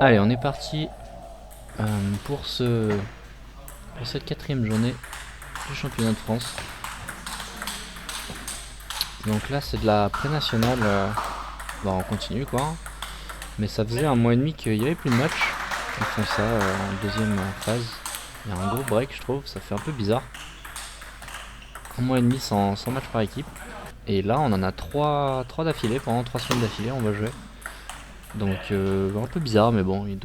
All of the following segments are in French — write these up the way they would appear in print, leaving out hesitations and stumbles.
Allez, on est parti pour cette 4ème journée du championnat de France. Donc là, c'est de la pré-nationale. On continue quoi. Mais ça faisait un mois et demi qu'il n'y avait plus de match. Ils font ça en deuxième phase. Il y a un gros break, je trouve. Ça fait un peu bizarre. Un mois et demi sans match par équipe. Et là, on en a 3 d'affilée. Pendant 3 semaines d'affilée, on va jouer. Donc un peu bizarre, mais bon, il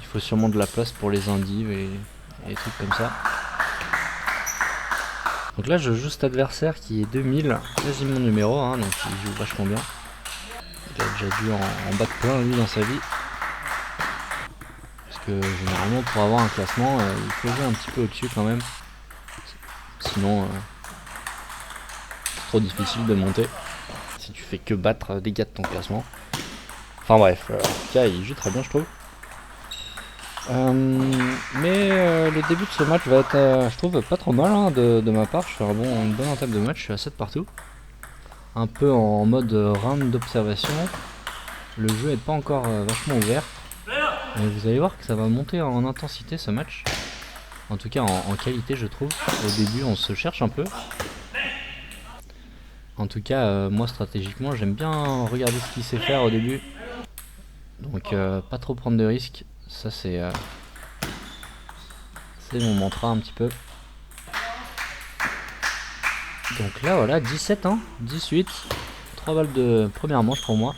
faut sûrement de la place pour les indives et des trucs comme ça. Donc là, je joue cet adversaire qui est 2000, quasiment mon numéro, hein, donc il joue vachement bien. Il a déjà dû en battre plein lui dans sa vie. Parce que généralement, pour avoir un classement, il faut jouer un petit peu au-dessus quand même. Sinon, c'est trop difficile de monter si tu fais que battre des gars de ton classement. Enfin bref, en tout cas, il joue très bien, je trouve. Le début de ce match va être, je trouve, pas trop mal hein, de ma part. Je fais une bonne entame de match, je suis à 7 partout. Un peu en mode round d'observation. Le jeu n'est pas encore vachement ouvert. Mais vous allez voir que ça va monter en intensité ce match. En tout cas en qualité je trouve. Au début on se cherche un peu. En tout cas moi stratégiquement j'aime bien regarder ce qu'il sait faire au début. Donc pas trop prendre de risques. Ça c'est mon mantra un petit peu. Donc là voilà 17 hein, 18. 3 balles de première manche pour moi.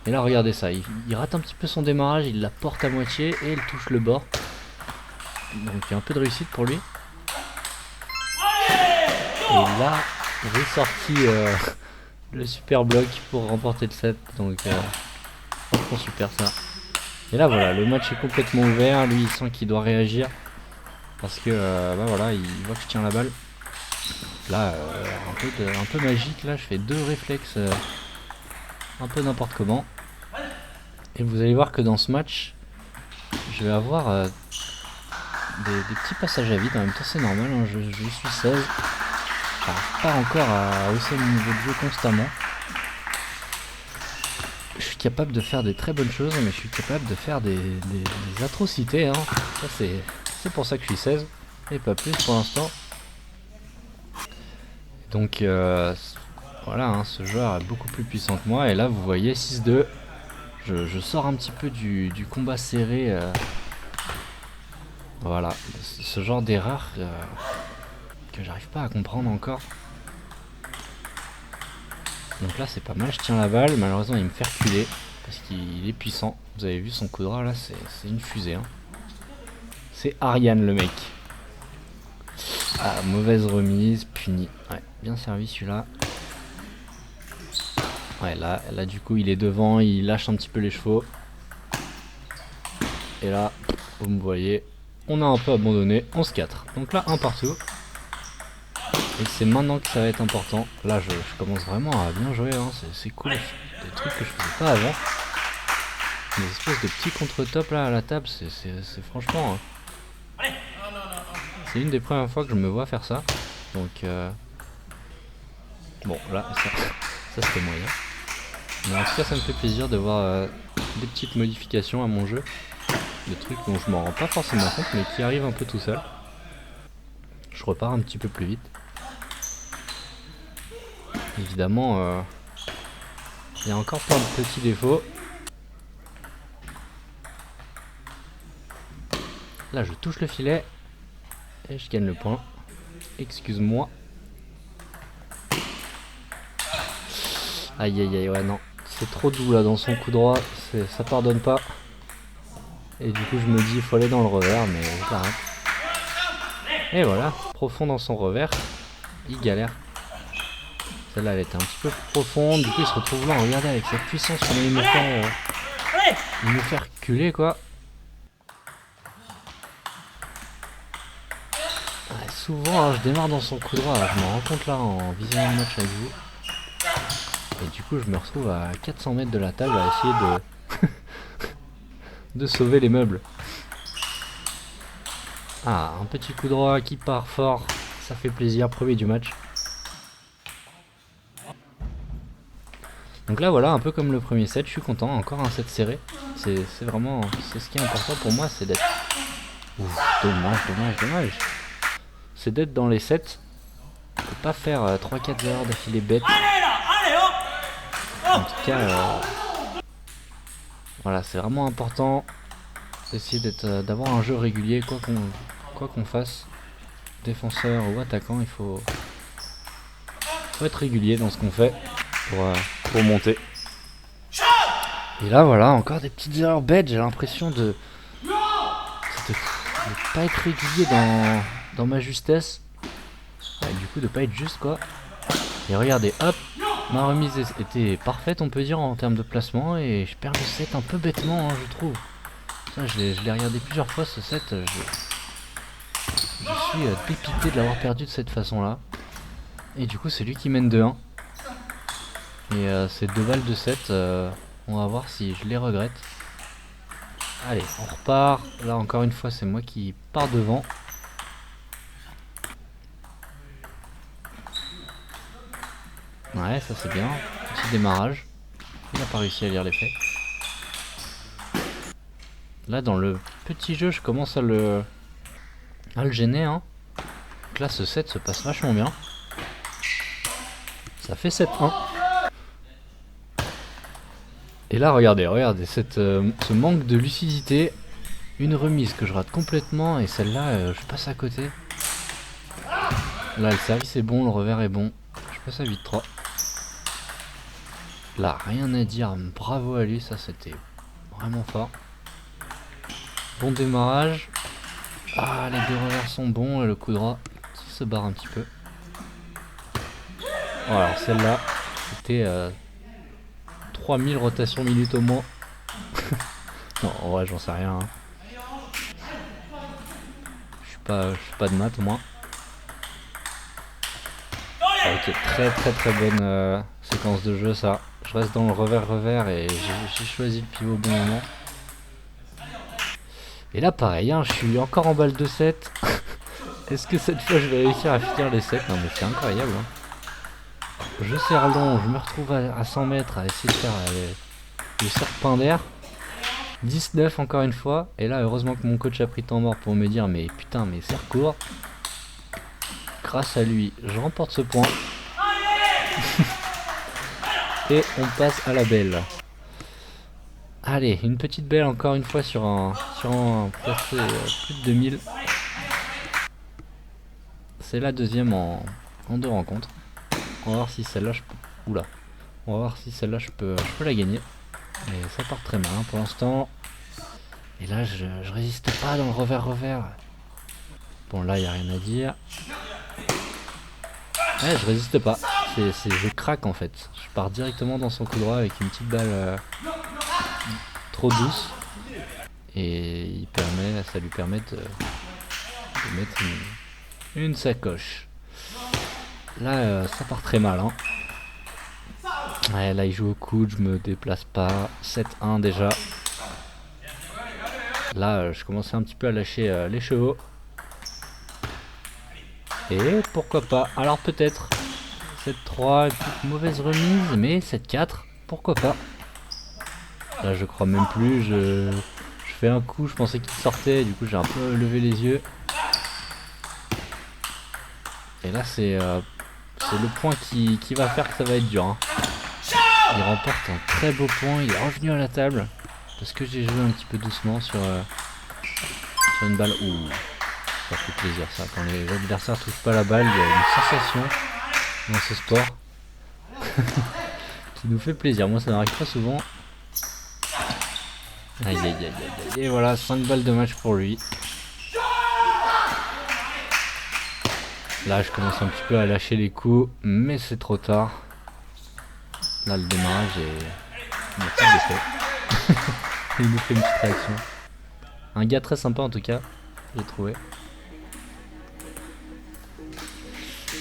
Et là regardez ça, il rate un petit peu son démarrage, il la porte à moitié et il touche le bord. Donc il y a un peu de réussite pour lui. Et là, ressorti le super bloc pour remporter le set. Donc franchement super ça. Et là voilà, le match est complètement ouvert. Lui il sent qu'il doit réagir. Parce que voilà, il voit que je tiens la balle. Là, un peu magique, là je fais 2 réflexes un peu n'importe comment. Et vous allez voir que dans ce match, je vais avoir des petits passages à vide. En même temps c'est normal, hein, je suis 16. J'arrive pas encore à hausser mon niveau de jeu constamment. Je suis capable de faire des très bonnes choses, mais je suis capable de faire des atrocités. Hein. Ça c'est pour ça que je suis 16, et pas plus pour l'instant. Donc voilà, hein, ce joueur est beaucoup plus puissant que moi. Et là vous voyez 6-2. Je sors un petit peu du combat serré. Voilà, ce genre d'erreur que j'arrive pas à comprendre encore. Donc là c'est pas mal, je tiens la balle, malheureusement il me fait reculer parce qu'il est puissant. Vous avez vu son coup droit là, c'est une fusée. Hein. C'est Ariane le mec. Ah, mauvaise remise, puni. Ouais, bien servi celui-là. Ouais, là du coup il est devant, il lâche un petit peu les chevaux. Et là, vous me voyez, on a un peu abandonné, 11-4. Donc là, un partout. Et c'est maintenant que ça va être important. Là, je commence vraiment à bien jouer. Hein. C'est cool. Des trucs que je faisais pas avant. Des espèces de petits contre-top là à la table. C'est franchement. C'est une des premières fois que je me vois faire ça. Donc. Bon, là, ça c'était moyen. Mais en tout cas, ça me fait plaisir de voir des petites modifications à mon jeu. Des trucs dont je m'en rends pas forcément compte, mais qui arrivent un peu tout seul. Je repars un petit peu plus vite. Évidemment, il y a encore plein de petits défauts. Là, je touche le filet et je gagne le point. Excuse-moi. Aïe aïe aïe, ouais, non. C'est trop doux là dans son coup droit. Ça pardonne pas. Et du coup, je me dis, il faut aller dans le revers, mais je l'arrête. Et voilà, profond dans son revers. Il galère. Celle-là, elle était un petit peu profonde. Du coup, il se retrouve là. Regardez, avec sa puissance, il me fait reculer, quoi. Ouais, souvent, hein, je démarre dans son coup droit. Je me rends compte là en visionnant le match avec vous. Et du coup, je me retrouve à 400 mètres de la table à essayer de sauver les meubles. Ah, un petit coup droit qui part fort. Ça fait plaisir, premier du match. Donc là voilà, un peu comme le premier set, je suis content, encore un set serré. C'est vraiment, c'est ce qui est important pour moi, c'est d'être... Dommage. C'est d'être dans les sets, de pas faire 3-4 erreurs d'affilée bêtes. En tout cas, voilà, c'est vraiment important d'essayer d'avoir un jeu régulier, quoi qu'on fasse, défenseur ou attaquant, il faut être régulier dans ce qu'on fait pour monter. Et là voilà, encore des petites erreurs bêtes, j'ai l'impression de pas être régulier dans ma justesse. Et du coup de pas être juste quoi. Et regardez, hop, ma remise était parfaite on peut dire en termes de placement et je perds le set un peu bêtement hein, je trouve. Ça je l'ai regardé plusieurs fois ce set, je suis dépité de l'avoir perdu de cette façon là. Et du coup c'est lui qui mène 2-1. Et ces 2 balles de set, on va voir si je les regrette. Allez, on repart. Là encore une fois c'est moi qui pars devant. Ouais, ça c'est bien. Petit démarrage. Il n'a pas réussi à lire l'effet. Là dans le petit jeu je commence à le gêner hein. Donc là ce set se passe vachement bien. Ça fait 7-1. Et là regardez ce manque de lucidité. Une remise que je rate complètement et celle-là je passe à côté. Là le service est bon, le revers est bon. Je passe à 8-3. Là rien à dire, bravo à lui, ça c'était vraiment fort. Bon démarrage. Ah les 2 revers sont bons et le coup droit qui se barre un petit peu. Voilà, celle-là c'était 3000 rotations minutes au moins. Non en vrai j'en sais rien hein. Je suis pas de maths moi. Ok, très bonne séquence de jeu ça. Je reste dans le revers et j'ai choisi le pivot au bon moment. Et là pareil, hein, je suis encore en balle de 7. Est-ce que cette fois je vais réussir à finir les 7? Non mais c'est incroyable hein. Je serre long, je me retrouve à 100 mètres à essayer de faire le serpent d'air. 19 encore une fois. Et là heureusement que mon coach a pris temps mort pour me dire mais putain mais serre court. Grâce à lui je remporte ce point. Et on passe à la belle. Allez, une petite belle encore une fois sur un placé plus de 2000. C'est la deuxième en 2 rencontres. On va voir si celle-là je peux... Oula. On va voir si celle-là je peux la gagner. Mais ça part très mal hein, pour l'instant. Et là je résiste pas dans le revers. Bon là il n'y a rien à dire. Ouais je résiste pas. Je craque en fait. Je pars directement dans son coup droit avec une petite balle trop douce. Et ça lui permet de mettre une sacoche. Là ça part très mal hein. Ouais, là il joue au coude, je me déplace pas. 7-1 déjà. Là je commençais un petit peu à lâcher les chevaux. Et pourquoi pas. Alors peut-être 7-3, une petite mauvaise remise, mais 7-4, pourquoi pas. Là je crois même plus, je fais un coup, je pensais qu'il sortait, du coup j'ai un peu levé les yeux. Et là c'est le point qui va faire que ça va être dur hein. Il remporte un très beau point, il est revenu à la table. Parce que j'ai joué un petit peu doucement sur une balle. Ouh, ça fait plaisir ça, quand les adversaires touchent pas la balle, il y a une sensation dans ce sport qui nous fait plaisir. Moi ça n'arrive pas souvent. Aïe. Et voilà, 5 balles de match pour lui. Là je commence un petit peu à lâcher les coups, mais c'est trop tard. Là le démarrage il n'a pas d'effet. Il nous fait une petite réaction. Un gars très sympa en tout cas, j'ai trouvé.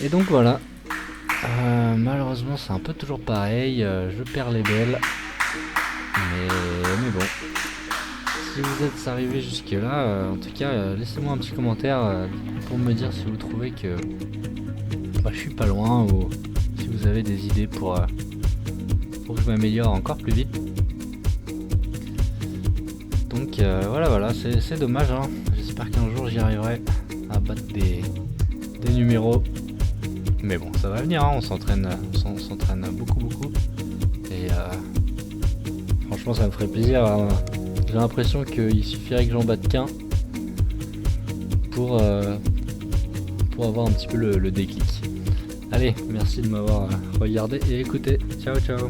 Et donc voilà. Malheureusement c'est un peu toujours pareil, je perds les belles. Mais bon. Si vous êtes arrivé jusque là, en tout cas laissez-moi un petit commentaire pour me dire si vous trouvez que je suis pas loin ou si vous avez des idées pour pour que je m'améliore encore plus vite. Donc voilà, c'est dommage, hein. J'espère qu'un jour j'y arriverai à battre des numéros. Mais bon, ça va venir, hein. On s'entraîne beaucoup. Et franchement, ça me ferait plaisir. J'ai l'impression qu'il suffirait que j'en batte qu'un pour avoir un petit peu le déclic. Allez, merci de m'avoir regardé et écouté. Ciao ciao.